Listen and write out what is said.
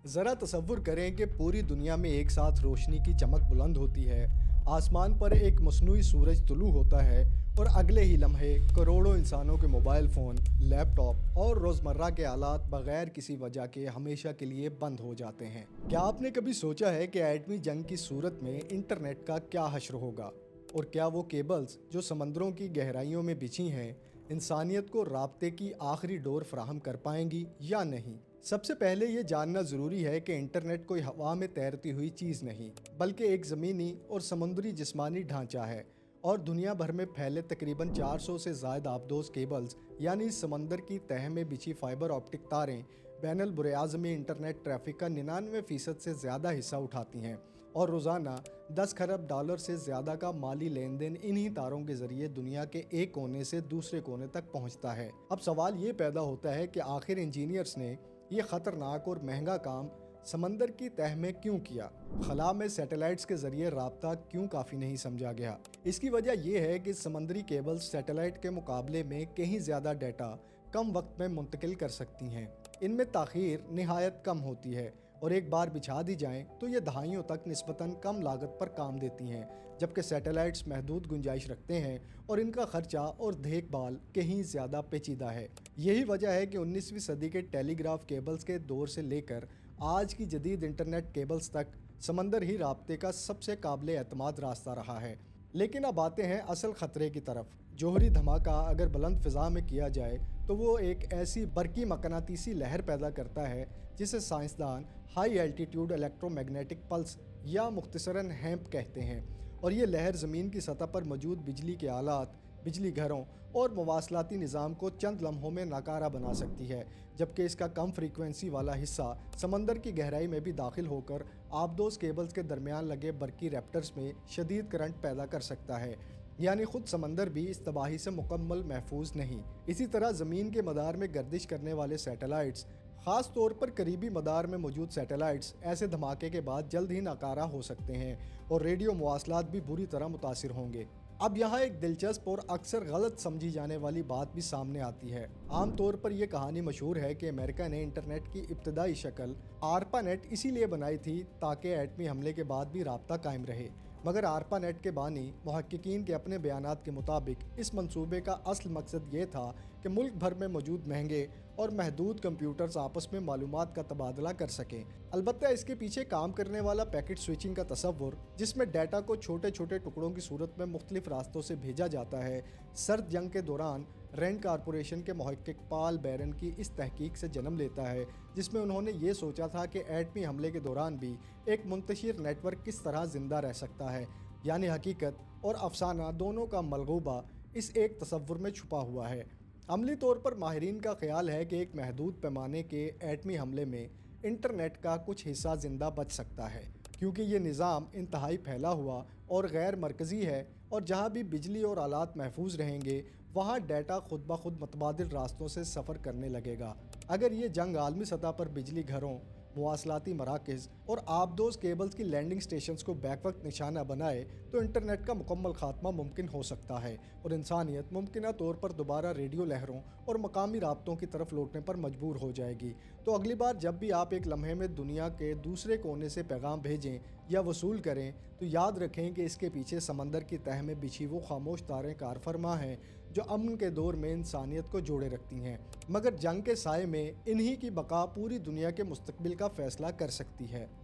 ذرا तसव्वुर करें कि पूरी दुनिया में एक साथ रोशनी की चमक बुलंद होती है, आसमान पर एक मसनूई सूरज तुलू होता है और अगले ही लम्हे करोड़ों इंसानों के मोबाइल फ़ोन, लैपटॉप और रोज़मर्रा के आलात बग़ैर किसी वजह के हमेशा के लिए बंद हो जाते हैं। क्या आपने कभी सोचा है कि एटमी जंग की सूरत में इंटरनेट का क्या हश्र होगा? और क्या वो केबल्स जो समंदरों की गहराइयों में बिछी हैं इंसानियत को राब्ते की आखिरी डोर फराहम कर पाएंगी या नहीं? सबसे पहले ये जानना ज़रूरी है कि इंटरनेट कोई हवा में तैरती हुई चीज़ नहीं, बल्कि एक ज़मीनी और समुद्री जिस्मानी ढांचा है और दुनिया भर में फैले तकरीबन 400 से ज़ायद आबदोज़ केबल्स यानी समंदर की तह में बिछी फाइबर ऑप्टिक तारें बैनुल बुर्आज़मी इंटरनेट ट्रैफिक का 99% से ज़्यादा हिस्सा उठाती हैं और रोज़ाना 10 खरब डॉलर से ज़्यादा का माली लेन देन इन्हीं तारों के ज़रिए दुनिया के एक कोने से दूसरे कोने तक पहुंचता है। अब सवाल ये पैदा होता है कि आखिर इंजीनियर्स ने ये ख़तरनाक और महंगा काम समंदर की तह में क्यों किया? खला में सैटेलाइट्स के ज़रिए राब्ता क्यों काफ़ी नहीं समझा गया? इसकी वजह यह है कि समंदरी केबल्स सैटेलाइट के मुकाबले में कहीं ज़्यादा डाटा कम वक्त में मुंतकिल कर सकती हैं। इनमें ताख़ीर निहायत कम होती है और एक बार बिछा दी जाएं तो ये दहाइयों तक निस्बतन कम लागत पर काम देती हैं, जबकि सैटेलाइट्स महदूद गुंजाइश रखते हैं और इनका खर्चा और देखभाल कहीं ज़्यादा पेचीदा है। यही वजह है कि 19वीं सदी के टेलीग्राफ केबल्स के दौर से लेकर आज की जदीद इंटरनेट केबल्स तक समंदर ही राब्ते का सबसे काबिल एतमाद रास्ता रहा है। लेकिन अब आते हैं असल ख़तरे की तरफ। जौहरी धमाका अगर बुलंद फ़िज़ा में किया जाए तो वो एक ऐसी बरकी मकनातीसी लहर पैदा करता है जिसे साइंसदान हाई एल्टीट्यूड इलेक्ट्रोमैग्नेटिक पल्स या मुख्तसरन हैम्प कहते हैं, और ये लहर ज़मीन की सतह पर मौजूद बिजली के आलात, बिजली घरों और मवासलाती निज़ाम को चंद लम्हों में नाकारा बना सकती है, जबकि इसका कम फ्रीक्वेंसी वाला हिस्सा समंदर की गहराई में भी दाखिल होकर आबदोज़ केबल्स के दरमियान लगे बरकी रैप्टर्स में शदीद करंट पैदा कर सकता है। यानी खुद समंदर भी इस तबाही से मुकम्मल महफूज नहीं। इसी तरह ज़मीन के मदार में गर्दिश करने वाले सैटेलाइट्स, ख़ास तौर पर करीबी मदार में मौजूद सैटेलाइट्स, ऐसे धमाके के बाद जल्द ही नाकारा हो सकते हैं और रेडियो मवासलात भी बुरी तरह मुतासिर होंगे। अब यहाँ एक दिलचस्प और अक्सर गलत समझी जाने वाली बात भी सामने आती है। आम तौर पर यह कहानी मशहूर है कि अमेरिका ने इंटरनेट की इब्तदाई शक्ल आरपानेट इसीलिए बनाई थी ताकि एटमी हमले के बाद भी राब्ता कायम रहे, मगर आरपानेट के बानी मुहक्किकीन के अपने बयानात के मुताबिक इस मंसूबे का असल मकसद ये था कि मुल्क भर में मौजूद महंगे और महदूद कंप्यूटर्स आपस में मालूमात का तबादला कर सकें। अलबत्ता इसके पीछे काम करने वाला पैकेट स्विचिंग का तसव्वुर, जिसमें डाटा को छोटे छोटे टुकड़ों की सूरत में मुख्तलिफ रास्तों से भेजा जाता है, सर्द जंग के दौरान रैंड कॉरपोरेशन के मुहक्किक पाल बैरन की इस तहकीक से जन्म लेता है, जिसमें उन्होंने ये सोचा था कि एटमी हमले के दौरान भी एक मुंतशिर नेटवर्क किस तरह ज़िंदा रह सकता है। यानी हकीकत और अफसाना दोनों का मलगूबा इस एक तसव्वुर में छुपा हुआ है। अमली तौर पर माहिरीन का ख्याल है कि एक महदूद पैमाने के एटमी हमले में इंटरनेट का कुछ हिस्सा ज़िंदा बच सकता है, क्योंकि ये निज़ाम इंतहाई फैला हुआ और गैर मरकज़ी है, और जहाँ भी बिजली और आलात महफूज रहेंगे वहाँ डाटा खुद ब खुद मुतबादिल रास्तों से सफ़र करने लगेगा। अगर ये जंग आलमी सतह पर बिजली घरों, मवासलाती मराकज़ और आबदोज़ केबल्स की लैंडिंग स्टेशंस को बैक वक्त निशाना बनाए तो इंटरनेट का मुकम्मल खात्मा मुमकिन हो सकता है और इंसानियत मुमकिना तौर पर दोबारा रेडियो लहरों और मकामी राब्तों की तरफ लौटने पर मजबूर हो जाएगी। तो अगली बार जब भी आप एक लम्हे में दुनिया के दूसरे कोने से पैगाम भेजें या वसूल करें तो याद रखें कि इसके पीछे समंदर की तह में बिछी वो खामोश तारें कारफरमा हैं जो अमन के दौर में इंसानियत को जोड़े रखती हैं, मगर जंग के साए में इन्हीं की बका पूरी दुनिया के मुस्तकबिल का फैसला कर सकती है।